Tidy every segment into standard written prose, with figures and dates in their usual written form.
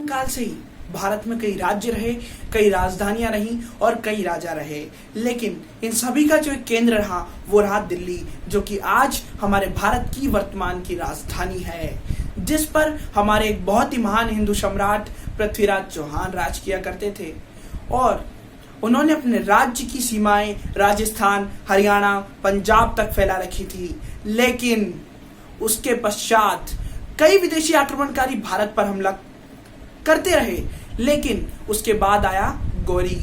काल से ही भारत में कई राज्य रहे, कई राजधानियां रहीं और कई राजा रहे, लेकिन इन सभी का जो एक केंद्र रहा वो रहा दिल्ली, जो कि आज हमारे भारत की वर्तमान की राजधानी है, जिस पर हमारे एक बहुत ही महान हिंदू सम्राट पृथ्वीराज चौहान राज किया करते थे। और उन्होंने अपने राज्य की सीमाएं राजस्थान, हरियाणा, पंजाब तक फैला रखी थी, लेकिन उसके पश्चात कई विदेशी आक्रमणकारी भारत पर हमला करते रहे। लेकिन उसके बाद आया गौरी।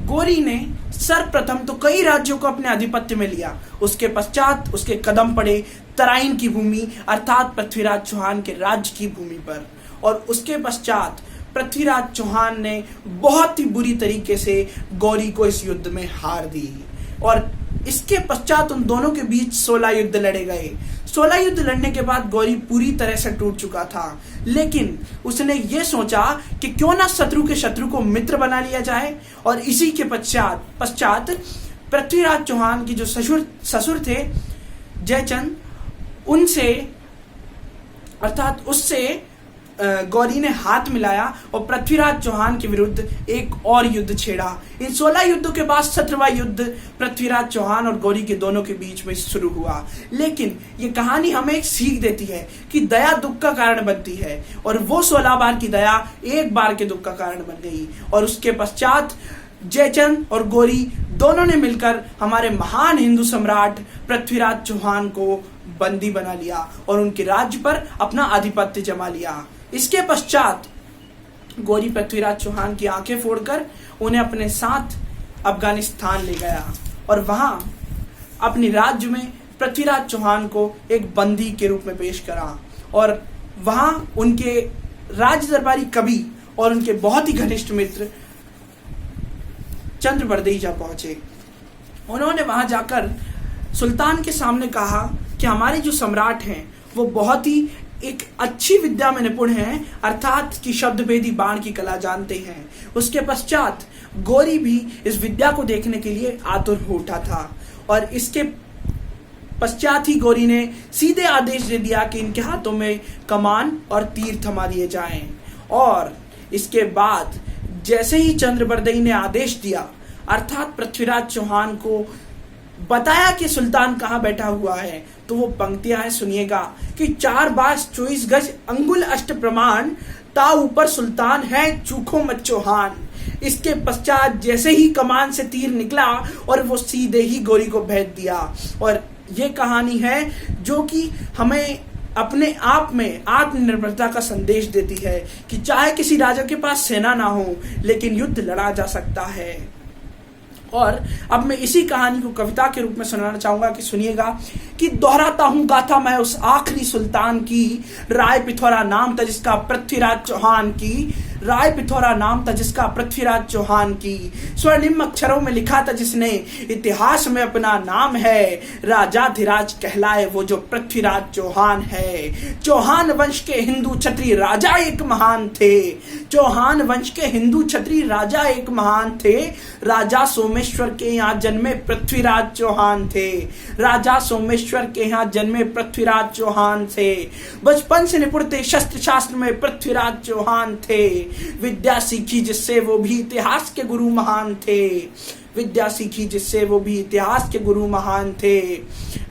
गौरी ने सर्वप्रथम तो कई राज्यों को अपने आधिपत्य में लिया। उसके पश्चात उसके कदम पड़े तराइन की भूमि अर्थात पृथ्वीराज चौहान के राज्य की भूमि पर, और उसके पश्चात पृथ्वीराज चौहान ने बहुत ही बुरी तरीके से गौरी को इस युद्ध में हार दी। और इसके पश्चात उन दोनों के बीच 16 युद्ध लड़े गए। 16 युद्ध लड़ने के बाद गौरी पूरी तरह से टूट चुका था, लेकिन उसने ये सोचा कि क्यों ना शत्रु के शत्रु को मित्र बना लिया जाए। और इसी के पश्चात पृथ्वीराज चौहान की जो ससुर थे जयचंद, उनसे अर्थात उससे गौरी ने हाथ मिलाया और पृथ्वीराज चौहान के विरुद्ध एक और युद्ध छेड़ा। इन 16 युद्धों के बाद 17वां युद्ध पृथ्वीराज चौहान और गौरी के दोनों के बीच में शुरू हुआ। लेकिन ये कहानी हमें एक सीख देती है कि दया दुख का कारण बनती है, और वो 16 बार की दया एक बार के दुख का कारण बन गई। और उसके पश्चात जयचंद और गौरी दोनों ने मिलकर हमारे महान हिंदू सम्राट पृथ्वीराज चौहान को बंदी बना लिया और उनके राज्य पर अपना आधिपत्य जमा लिया। इसके पश्चात गौरी पृथ्वीराज चौहान की आंखें फोड़कर उन्हें अपने साथ अफगानिस्तान ले गया और वहां अपने राज्य में पृथ्वीराज चौहान को एक बंदी के रूप में पेश करा। और वहां उनके राज दरबारी कवि और उनके बहुत ही घनिष्ठ मित्र चंद्रबरदई जा पहुंचे। उन्होंने वहां जाकर सुल्तान के सामने कहा कि हमारे जो सम्राट हैं वो बहुत ही एक अच्छी विद्या में निपुण हैं, अर्थात कि शब्द भेदी बाण की कला जानते हैं। उसके पश्चात गौरी भी इस विद्या को देखने के लिए आतुर हो उठा था, और इसके पश्चात ही गौरी ने सीधे आदेश दे दिया कि इनके हाथों में कमान और तीर थमा दिए जाएं। और इसके बाद जैसे ही चंद्रबरदई ने आदेश दिया, अर्थात पृथ्वीराज चौहान को बताया कि सुल्तान कहाँ बैठा हुआ है, तो वो पंक्तियां हैं, सुनिएगा कि 4 बास 24 गज अंगुल अष्ट प्रमाण, ता ऊपर सुल्तान है चूखो मत चौहान। इसके पश्चात जैसे ही कमान से तीर निकला और वो सीधे ही गौरी को भेज दिया। और ये कहानी है जो कि हमें अपने आप में आत्मनिर्भरता का संदेश देती है कि चाहे किसी राजा के पास सेना ना हो, लेकिन युद्ध लड़ा जा सकता है। और अब मैं इसी कहानी को कविता के रूप में सुनाना चाहूंगा कि सुनिएगा कि दोहराता हूं गाथा मैं उस आखिरी सुल्तान की, राय पिथौरा नाम था जिसका पृथ्वीराज चौहान की, राय पिथौरा नाम था जिसका पृथ्वीराज चौहान की, स्वर्णिम अक्षरों में लिखा था जिसने इतिहास में अपना नाम है, राजाधिराज कहलाए वो जो पृथ्वीराज चौहान है। चौहान वंश के हिंदू क्षत्रिय राजा एक महान थे, चौहान वंश के हिंदू क्षत्रिय राजा एक महान थे, राजा सोमेश्वर के यहाँ जन्मे पृथ्वीराज चौहान थे, राजा सोमेश्वर के यहाँ जन्मे पृथ्वीराज चौहान थे, बचपन से निपुण थे शस्त्र शास्त्र में पृथ्वीराज चौहान थे, विद्या सीखी जिससे वो भी इतिहास के गुरु महान थे, विद्या सीखी जिससे वो भी इतिहास के गुरु महान थे,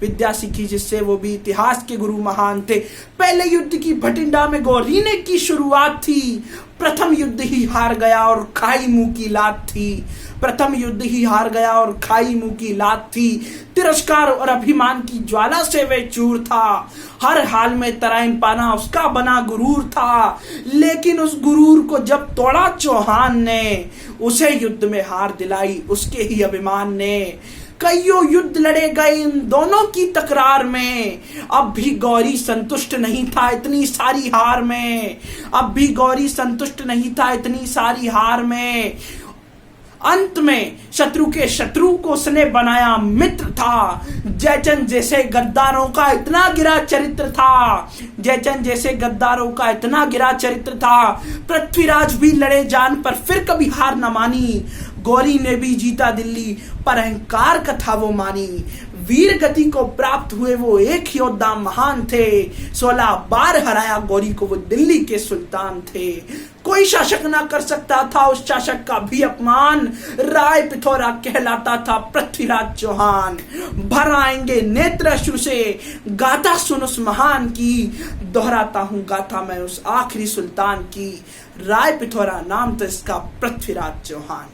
विद्या सीखी जिससे वो भी इतिहास के गुरु महान थे। पहले युद्ध की भटिंडा में गौरी ने की शुरुआत थी, प्रथम युद्ध ही हार गया और खाई मुंह की लात थी, प्रथम युद्ध ही हार गया और खाई मुंह की लात थी, तिरस्कार और अभिमान की ज्वाला से वे चूर था, हर हाल में तराइन पाना उसका बना गुरूर था, लेकिन उस गुरूर को जब तोड़ा चौहान ने, उसे युद्ध में हार दिलाई उसके ही अभिमान ने। कईयों युद्ध लड़े गए इन दोनों की तकरार में, अब भी गौरी संतुष्ट नहीं था इतनी सारी हार में, अब भी गौरी संतुष्ट नहीं था इतनी सारी हार में। अंत में शत्रु के शत्रु को उसने बनाया मित्र था, जयचंद जैसे गद्दारों का इतना गिरा चरित्र था, जयचंद जैसे गद्दारों का इतना गिरा चरित्र था। पृथ्वीराज भी लड़े जान पर फिर कभी हार न मानी, गौरी ने भी जीता दिल्ली पर अहंकार का था वो मानी, वीर गति को प्राप्त हुए वो एक योद्धा महान थे। 16 बार हराया गौरी को वो दिल्ली के सुल्तान थे। कोई शासक ना कर सकता था उस शासक का भी अपमान, राय पिथौरा कहलाता था पृथ्वीराज चौहान। भर आएंगे नेत्र अश्रु से गाथा सुन उस महान की, दोहराता हूं गाथा मैं उस आखिरी सुल्तान की। राय पिथौरा नाम था इसका, पृथ्वीराज चौहान।